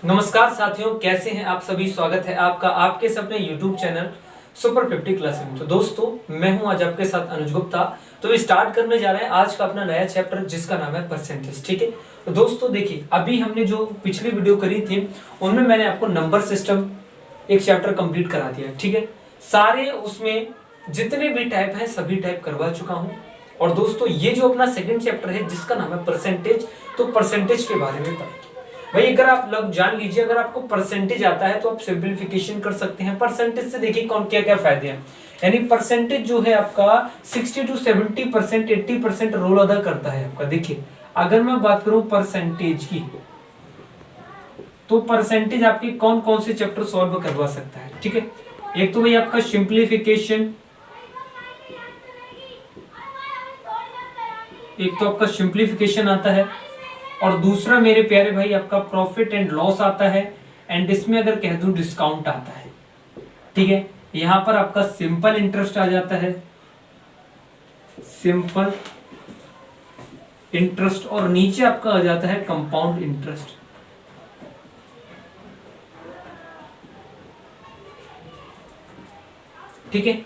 नमस्कार साथियों, कैसे हैं आप सभी। स्वागत है आपका आपके अपने YouTube चैनल सुपर 50 क्लास में। तो दोस्तों, मैं हूं आज आपके साथ अनुज गुप्ता। तो स्टार्ट करने जा रहे हैं आज का अपना नया चैप्टर, जिसका नाम है परसेंटेज। ठीक है, तो दोस्तों देखिए, अभी हमने जो पिछली वीडियो करी थी उनमें मैंने आपको नंबर सिस्टम एक चैप्टर कंप्लीट करा दिया। ठीक है, सारे उसमें जितने भी टाइप हैं सभी टाइप करवा चुका हूं। और दोस्तों, ये जो अपना सेकंड चैप्टर है जिसका नाम है परसेंटेज, तो परसेंटेज के बारे में पढ़ेंगे भाई। अगर आप लोग जान लीजिए, अगर आपको परसेंटेज आता है तो आप सिंपलीफिकेशन कर सकते हैं। परसेंटेज से देखिए कौन क्या क्या फायदे हैं। यानी परसेंटेज जो है आपका 60 to 70%, 80% रोल अदा करता है आपका। देखिए, अगर मैं बात करूं परसेंटेज की, तो परसेंटेज आपके कौन कौन से चैप्टर सॉल्व करवा सकता है। ठीक है, एक तो भाई आपका सिंपलीफिकेशन, एक तो आपका सिंपलीफिकेशन आता है, और दूसरा मेरे प्यारे भाई आपका प्रॉफिट एंड लॉस आता है। एंड इसमें अगर कह दूं डिस्काउंट आता है। ठीक है, यहां पर आपका सिंपल इंटरेस्ट आ जाता है, सिंपल इंटरेस्ट, और नीचे आपका आ जाता है कंपाउंड इंटरेस्ट। ठीक है,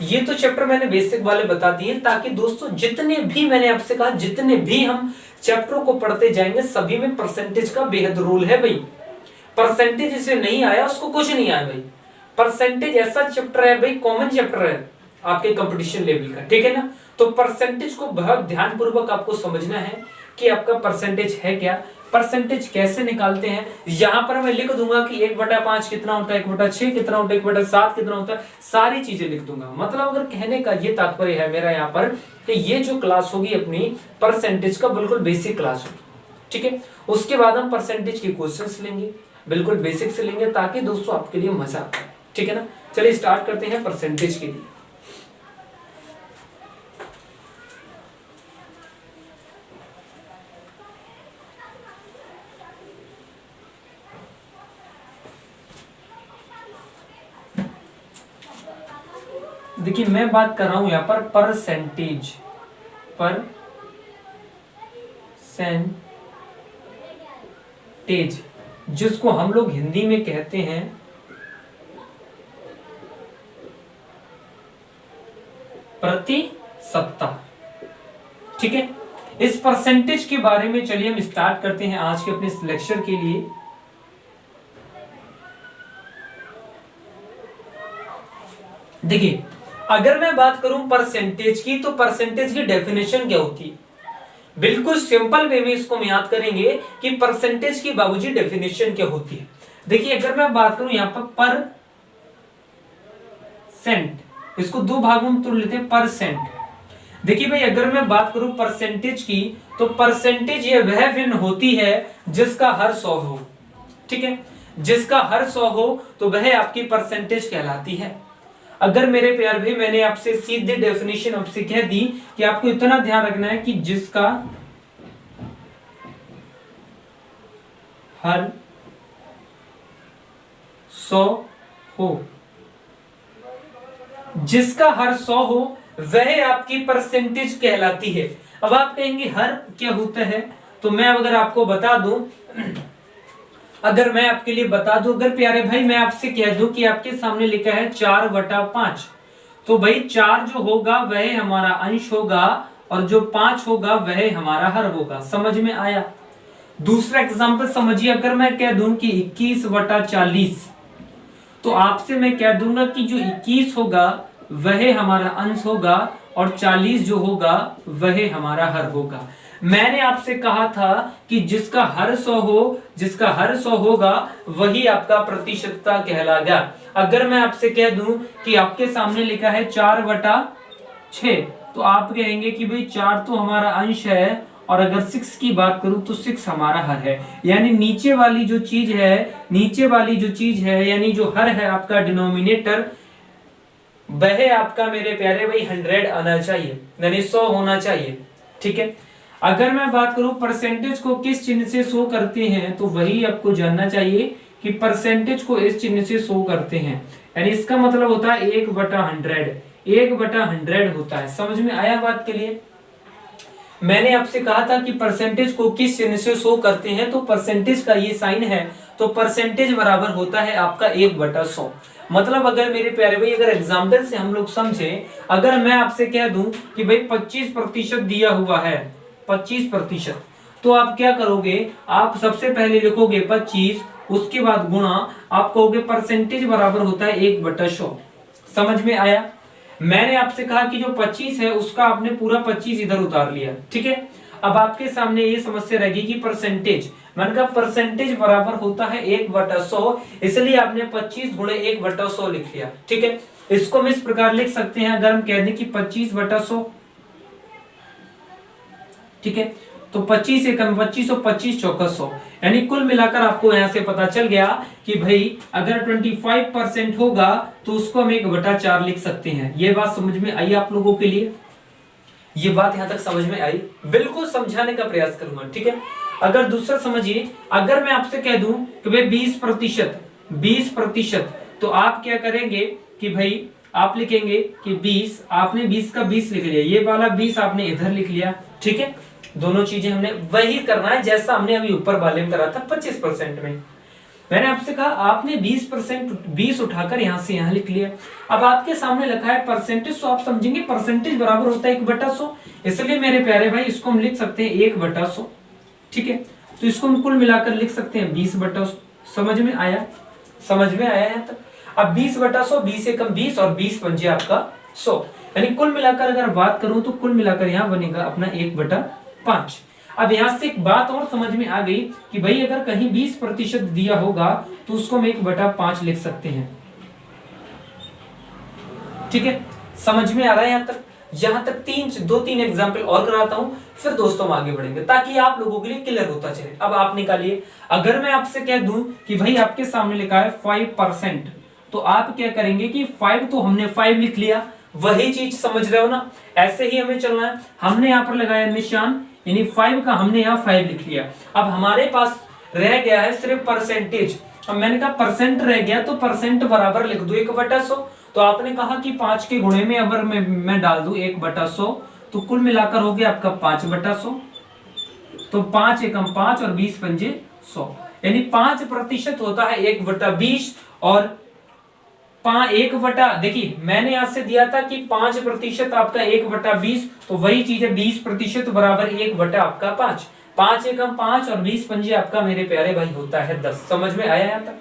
ये तो चैप्टर मैंने बेसिक वाले बता दिए, ताकि दोस्तों जितने भी मैंने आपसे कहा, जितने भी हम चैप्टरों को पढ़ते जाएंगे सभी में परसेंटेज का बेहद रोल है भाई। परसेंटेज इसे नहीं आया उसको कुछ नहीं आया भाई। परसेंटेज ऐसा चैप्टर है भाई, कॉमन चैप्टर है आपके कंपटीशन लेवल का। ठीक है ना, तो परसेंटेज को बहुत ध्यानपूर्वक आपको समझना है कि आपका परसेंटेज है क्या, परसेंटेज कैसे निकालते हैं। यहां पर मैं लिख दूंगा कि 1/5 कितना होता है, 1/6 कितना होता है, 1/7 कितना होता है, सारी चीजें लिख दूंगा। मतलब अगर कहने का ये तात्पर्य है मेरा यहाँ पर कि ये जो क्लास होगी अपनी परसेंटेज का बिल्कुल बेसिक क्लास होगी। ठीक है, उसके बाद हम परसेंटेज के क्वेश्चंस लेंगे, बिल्कुल बेसिक से लेंगे, ताकि दोस्तों आपके लिए मजा आए। ठीक है ना, चलिए स्टार्ट करते हैं परसेंटेज के लिए। देखिए, मैं बात कर रहा हूं यहां पर परसेंटेज, परसेंटेज, जिसको हम लोग हिंदी में कहते हैं प्रतिशतता। ठीक है, इस परसेंटेज के बारे में चलिए हम स्टार्ट करते हैं आज के अपने लेक्चर के लिए। देखिए, अगर मैं बात करूं परसेंटेज की, तो परसेंटेज की डेफिनेशन क्या होती है। बिल्कुल सिंपल वे में इसको हम याद करेंगे कि परसेंटेज की बाबूजी डेफिनेशन क्या होती है। देखिए, अगर मैं बात करूं यहां पर परसेंट, इसको दो भागों में तोड़ लेते हैं, परसेंट। देखिए भाई, अगर मैं बात करूं परसेंटेज की, तो परसेंटेज ये वह भिन्न होती है जिसका हर 100 हो। ठीक है, जिसका हर 100 हो तो वह आपकी परसेंटेज कहलाती है। अगर मेरे प्यार भाई मैंने आपसे सीधी डेफिनेशन आपसे कह दी कि आपको इतना ध्यान रखना है कि जिसका हर 100 हो, जिसका हर 100 हो वह आपकी परसेंटेज कहलाती है। अब आप कहेंगे हर क्या होता है, तो मैं अगर आपको बता दूं, अगर मैं आपके लिए बता दूं, अगर प्यारे भाई मैं आपसे कह दूं कि आपके सामने लिखा है 4/5, तो भाई 4 जो होगा वह हमारा अंश होगा, और जो 5 होगा वह हमारा हर होगा। समझ में आया। दूसरा एग्जांपल समझिए, अगर मैं कह दूं कि 21/40, तो आपसे मैं कह दूंगा कि जो 21 होगा वह हमारा अंश होगा, और 40 जो होगा वह हमारा हर होगा। मैंने आपसे कहा था कि जिसका हर 100 हो, जिसका हर 100 होगा वही आपका प्रतिशतता कहलाएगा। अगर मैं आपसे कह दूं कि आपके सामने लिखा है 4/6, तो आप कहेंगे कि भाई 4 तो हमारा अंश है, और अगर 6 की बात करूं तो 6 हमारा हर है। यानी नीचे वाली जो चीज है, यानी जो हर है आपका डिनोमिनेटर, वह आपका मेरे प्यारे भाई 100 आना चाहिए, यानी 100 होना चाहिए। ठीक है, अगर मैं बात करूं परसेंटेज को किस चिन्ह से शो करते हैं, तो वही आपको जानना चाहिए कि परसेंटेज को इस चिन्ह से शो करते हैं। यानी इसका मतलब होता है 1/100, 1/100 होता है। समझ में आया बात के लिए। मैंने आपसे कहा था कि परसेंटेज को किस चिन्ह से शो करते हैं, तो परसेंटेज का ये साइन है तो परसेंटेज बराबर होता है आपका 1/100। मतलब अगर मेरे प्यारे भाई अगर एग्जाम्पल से हम लोग समझे, अगर मैं आपसे कह दूं कि भाई 25% दिया हुआ है, 25%, तो आप क्या करोगे, आप सबसे पहले लिखोगे 25, उसके बाद गुणा, आप कहोगे परसेंटेज बराबर होता है 1/100। समझ में आया? मैंने आपसे कहा कि जो 25 है उसका आपने पूरा 25 इधर उतार लिया, ठीक है। अब आपके सामने ये समस्या रहेगी कि परसेंटेज, मैंने कहा परसेंटेज बराबर होता है 1/100, इसलिए आपने 25 गुणे 1/100 लिख लिया, ठीक है। इसको हम इस प्रकार लिख सकते हैं, अगर हम कह दें कि 25/100, ठीक है, तो 25 एकम 25 और 25 चौका 100, यानी कुल मिलाकर आपको यहां से पता चल गया कि भाई अगर 25% होगा तो उसको हम 1/4 लिख सकते हैं। ये बात समझ में आई आप लोगों के लिए? ये बात यहां तक समझ में आई? बिल्कुल समझाने का प्रयास करूंगा, ठीक है। अगर दूसरा समझिए, अगर मैं आपसे कह दूं कि भाई 20%, तो आप क्या करेंगे कि भाई आप लिखेंगे कि 20, आपने 20 का 20 लिख लिया, ये वाला 20 आपने इधर लिख लिया, ठीक है। दोनों चीजें हमने वही करना है जैसा हमने अभी ऊपर वाले में करा था 25% में। मैंने आपसे कहा आपने 20% 20 उठाकर यहां से यहां लिख लिया। अब आपके सामने लिखा है परसेंटेज, तो आप समझेंगे परसेंटेज बराबर होता है 1/100, इसलिए मेरे प्यारे भाई इसको हम लिख सकते हैं 1/100, ठीक है। तो इसको हम कुल मिलाकर लिख सकते हैं 20/100। समझ में आया? समझ में आया है? तक अब 20/100, 20 एकम 20 और 20 पंजे आपका 100, यानी कुल मिलाकर अगर बात करूं तो कुल मिलाकर यहां बनेगा अपना 1/5। अब यहां से एक बात और समझ में आ गई कि भाई अगर कहीं 20% दिया होगा तो उसको हम 1/5 लिख सकते हैं, ठीक है। समझ में आ रहा है यहां तक? यहां तक 2-3 एग्जाम्पल और कराता हूं, फिर दोस्तों हम आगे बढ़ेंगे ताकि आप लोगों के लिए क्लियर होता चले। अब आप निकालिए, अगर मैं आपसे कह दूं कि भाई आपके सामने लिखा है 5%, तो आप क्या करेंगे कि 5 तो हमने 5 लिख लिया, वही चीज समझ रहे हो ना, ऐसे ही हमें चलना है। हमने यहाँ पर लगाया निशान, यानी 5 का हमने यहाँ 5 लिख लिया। अब हमारे पास रह गया है सिर्फ परसेंटेज। अब मैंने कहा परसेंट रह गया तो परसेंट बराबर लिख दो 1/100। तो आपने कहा कि 5 के गुणे में अगर मैं डाल दूं 1/100, तो कुल मिलाकर हो गया आपका 5/100। तो 5 एकम 5 और 20 पंजे 100, यानी 5% होता है 1/20। और 1 देखिए मैंने यहां से दिया था कि 5% आपका 1/20, तो वही चीज है 20% बराबर 1/5। 5 एकम 5 और 20 पंजे आपका मेरे प्यारे भाई होता है 10। समझ में आया यहाँ तक?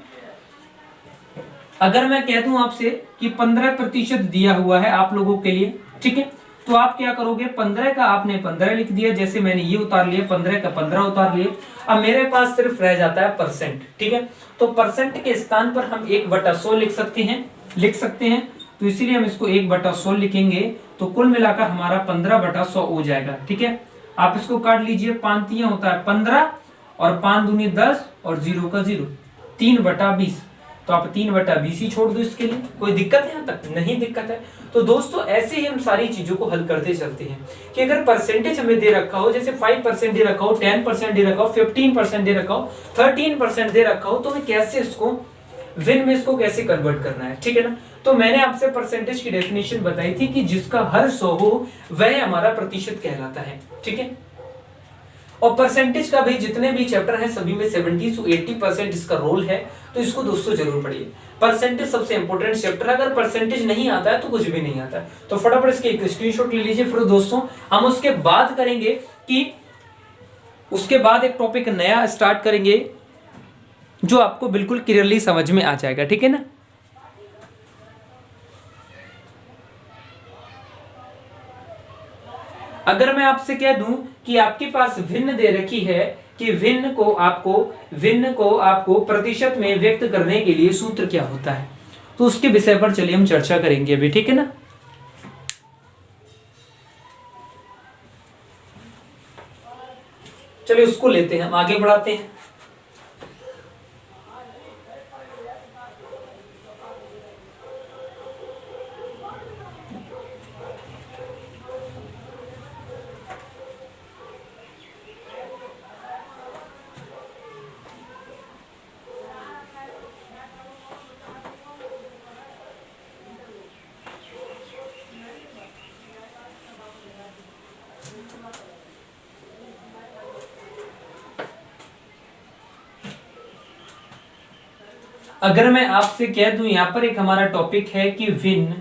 अगर मैं कह दूं आपसे कि 15% दिया हुआ है आप लोगों के लिए, ठीक है, तो आप क्या करोगे, 15 का आपने 15 लिख दिया, जैसे मैंने ये उतार लिया, 15 का 15 उतार लिया। अब मेरे पास सिर्फ रह जाता है परसेंट, ठीक है। तो परसेंट के स्थान पर हम 1/100 लिख सकते हैं, तो इसीलिए हम इसको 1/100 लिखेंगे। तो कुल मिलाकर हमारा 15/100 हो जाएगा, ठीक है। आप इसको काट लीजिए, 5 होता है 15 और 5 दूनी 10 और 0 का 0, 3/20। तो आप 3/20 ही छोड़ दो, इसके लिए कोई दिक्कत है यहाँ तक? नहीं दिक्कत है। तो दोस्तों ऐसे ही हम सारी चीजों को हल करते चलते हैं कि अगर परसेंटेज हमें दे रखा हो, जैसे 5% दे रखा हो, 10% दे रखा हो, 15% दे रखा हो, 13% दे रखा हो, तो हमें कैसे इसको विन में इसको कैसे कन्वर्ट करना है, ठीक है ना। तो मैंने आपसे परसेंटेज की डेफिनेशन बताई थी कि जिसका हर 100 हो वह हमारा प्रतिशत कहलाता है, ठीक है। और परसेंटेज का भी जितने भी चैप्टर हैं सभी में 70 से 80% इसका रोल है, तो इसको दोस्तों जरूर पढ़िए। परसेंटेज सबसे इंपॉर्टेंट चैप्टर है, अगर परसेंटेज नहीं आता है तो कुछ भी नहीं आता है। तो फटाफट इसके एक स्क्रीनशॉट ले लीजिए। फिर दोस्तों हम उसके बाद करेंगे कि उसके बाद एक टॉपिक नया स्टार्ट करेंगे जो आपको बिल्कुल क्लियरली समझ में आ जाएगा, ठीक है ना। अगर मैं आपसे कह दूं कि आपके पास भिन्न दे रखी है कि भिन्न को आपको प्रतिशत में व्यक्त करने के लिए सूत्र क्या होता है, तो उसके विषय पर चलिए हम चर्चा करेंगे अभी, ठीक है ना। चलिए उसको लेते हैं, हम आगे बढ़ाते हैं। अगर मैं आपसे कह दूं यहां पर एक हमारा टॉपिक है कि विन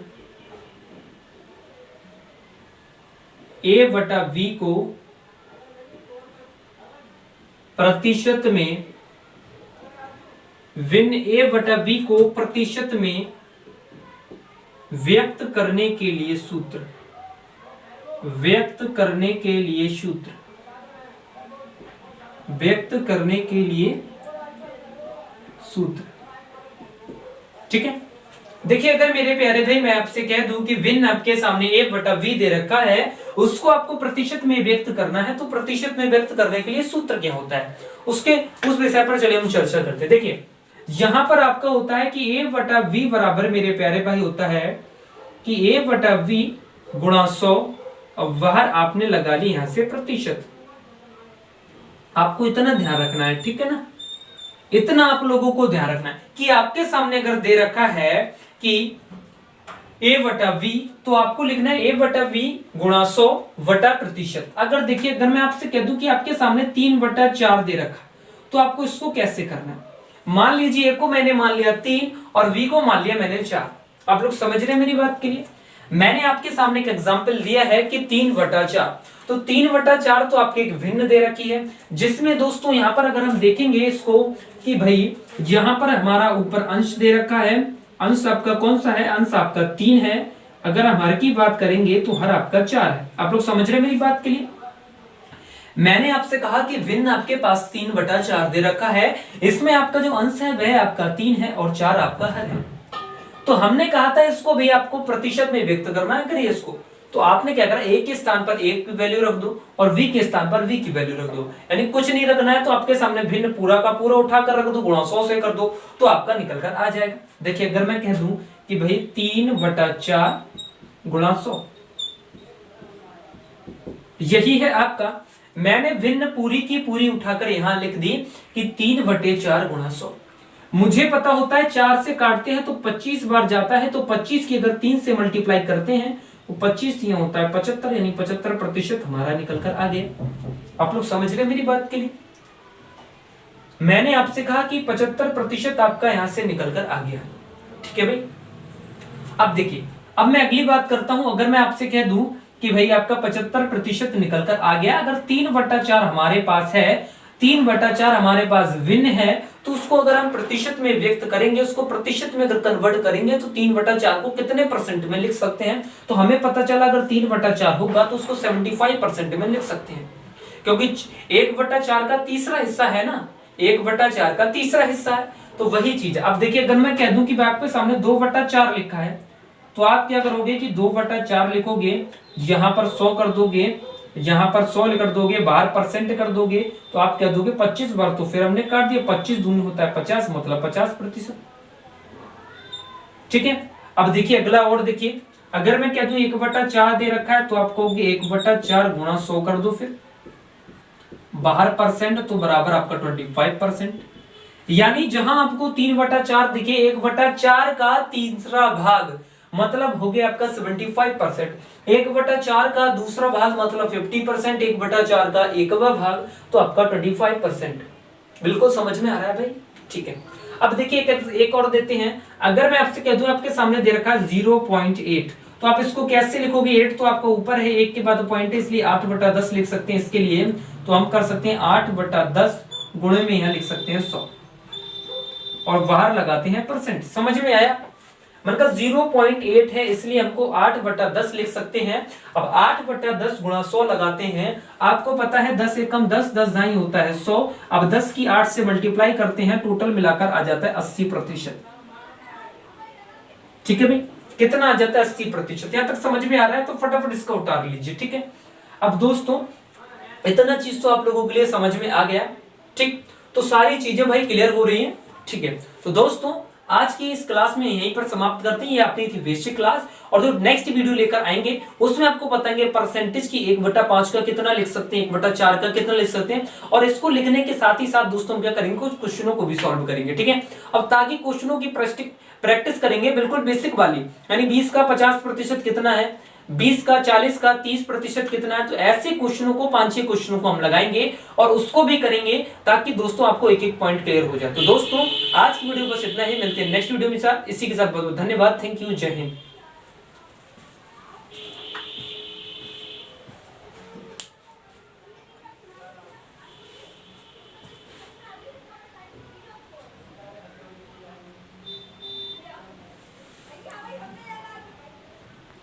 A/V को प्रतिशत में, विन A/V को प्रतिशत में व्यक्त करने के लिए सूत्र, व्यक्त करने के लिए सूत्र, व्यक्त करने के लिए सूत्र। ठीक है, देखिए अगर मेरे प्यारे भाई मैं आपसे कह दूं कि विन आपके सामने A/V दे रखा है, उसको आपको प्रतिशत में व्यक्त करना है, तो प्रतिशत में व्यक्त करने के लिए सूत्र क्या होता है उसके उस विषय पर चलिए हम चर्चा करते हैं। देखिए यहां पर आपका होता है कि A/V बराबर मेरे प्यारे भाई होता है कि A/V गुणा 100, अब बाहर आपने लगा ली यहां से प्रतिशत। आपको इतना ध्यान रखना है, ठीक है ना, इतना आप लोगों को ध्यान रखना है कि आपके सामने अगर दे रखा है कि A/V तो आपको लिखना है A/V गुणा 100 वटा प्रतिशत। अगर देखिए अगर मैं आपसे कह दूं कि आपके सामने 3/4 दे रखा, तो आपको इसको कैसे करना है। मान लीजिए A को मैंने मान लिया 3 और V को मान लिया मैंने 4। आप लोग समझ रहे हैं मेरी बात के लिए। मैंने आपके सामने एक एग्जांपल दिया है कि 3/4, तो 3/4 तो आपके एक भिन्न दे रखी है, जिसमें दोस्तों यहां पर अगर हम देखेंगे इसको कि भाई यहां पर हमारा ऊपर अंश दे रखा है, अंश आपका कौन सा है, अंश आपका 3 है। अगर हम हर की बात करेंगे तो हर आपका 4 है। आप लोग समझ रहे हैं मेरी बात के लिए। मैंने आपसे कहा कि भिन्न आपके पास 3/4 दे रखा है, इसमें आपका जो अंश है वह आपका 3 है और 4 आपका हर है। तो हमने कहा था इसको भी आपको प्रतिशत में व्यक्त करना है, करिए इसको। तो आपने क्या करा, A के स्थान पर A की वैल्यू रख दो और V के स्थान पर V की वैल्यू रख दो, यानी कुछ नहीं रखना है तो आपके सामने भिन्न पूरा का पूरा उठाकर रख दो, गुणा 100 से कर दो तो आपका निकल कर आ जाएगा। देखिए अगर मैं कह दूं कि भाई 3/4 गुणा 100, यही है आपका। मैंने भिन्न पूरी की पूरी उठाकर यहां लिख दी कि 3/4 गुणा 100। मुझे पता होता है 4 से काटते हैं तो 25 बार जाता है, तो 25 की अगर 3 से मल्टीप्लाई करते हैं तो 25 यहाँ होता है 75, यानी 75% हमारा निकल कर आ गया। आप लोग समझ रहे हैं मेरी बात के लिए। मैंने आपसे कहा कि 75% आपका यहां से निकल कर आ गया, ठीक है भाई। अब देखिए, अब मैं अगली बात करता हूं। अगर मैं आपसे कह दूं कि भाई आपका 75% निकल कर आ गया, अगर 3/4 हमारे पास है, 3/4 हमारे पास भिन्न है, तो उसको अगर हम प्रतिशत में व्यक्त करेंगे, उसको प्रतिशत में अगर कन्वर्ट करेंगे तो 3/4 को कितने परसेंट में लिख सकते हैं। तो हमें पता चला अगर 3/4 होगा तो उसको 75% में लिख सकते हैं, क्योंकि 1/4 का तीसरा हिस्सा है ना, 1/4 का तीसरा हिस्सा है, तो वही चीज है। अब देखिए अगर मैं कह दूं कि आपके सामने 2/4 लिखा है, तो आप क्या करोगे कि 2/4 लिखोगे, यहां पर 100 कर दोगे, यहां पर 100 कर दोगे, बाहर परसेंट कर दोगे, तो आप क्या दोगे 25 बार। तो फिर हमने काट दिया, 25 दूनी होता है 50, मतलब 50%। ठीक है। अब देखिए अगला और देखिए, अगर मैं कह दूं 1/4 दे रखा है, तो आप कहोगे 1/4 गुणा 100 कर दो, फिर बाहर परसेंट तो बराबर आपका 25%। यानी जहां आपको 3/4 दिखे, 1/4 का तीसरा भाग मतलब हो गया आपका 75%, 1/4 का दूसरा भाग मतलब 50%, 1/4 का एकवा भाग तो आपका 25%। बिल्कुल समझ में आ रहा है भाई, ठीक है। अब देखिए एक और देते हैं। अगर मैं आपसे कह दूं आपके सामने दे रखा है 0.8, तो आप इसको कैसे लिखोगे। 8 तो आपका ऊपर है, 1 के बाद पॉइंट है, इसलिए 8/10 लिख सकते हैं। इसके लिए तो हम कर सकते हैं 8/10 गुणे में यहां लिख सकते हैं 100 और बाहर लगाते हैं परसेंट। समझ में आया। मतलब 0.8 है, इसलिए हमको 8/10 लिख सकते हैं। अब 8/10 गुणा 100 लगाते हैं। आपको पता है 10 एकम 10, 10 ढाई होता है 100। अब 10 की 8 से मल्टीप्लाई करते हैं, टोटल मिलाकर आ जाता है 80%। ठीक है भाई, कितना आ जाता है 80%। यहां तक समझ में आ रहा है तो फटाफट इसका उतार लीजिए, ठीक है। अब दोस्तों इतना चीज तो आप लोगों के लिए समझ में आ गया, ठीक। तो सारी चीजें भाई क्लियर हो रही हैं, ठीक है। तो दोस्तों आज की इस क्लास में यहीं पर समाप्त करते हैं। ये अपनी थी बेसिक क्लास, और जो नेक्स्ट वीडियो लेकर आएंगे उसमें आपको बताएंगे परसेंटेज की 1/5 का कितना लिख सकते हैं, 1/4 का कितना लिख सकते हैं, और इसको लिखने के साथ ही साथ दोस्तों हम क्या करेंगे, कुछ क्वेश्चनों को भी सॉल्व करेंगे, ठीक है। अब ताकि क्वेश्चनों की प्रैक्टिस करेंगे बिल्कुल बेसिक वाली, यानी 20 का 50% कितना है, 20 का 40 का 30% कितना है। तो ऐसे क्वेश्चनों को 5-6 क्वेश्चनों को हम लगाएंगे और उसको भी करेंगे, ताकि दोस्तों आपको एक एक पॉइंट क्लियर हो जाए। तो दोस्तों आज की की वीडियो बस इतना ही, मिलते हैं नेक्स्ट वीडियो में साथ, इसी के साथ बहुत बहुत धन्यवाद, थैंक यू, जय हिंद।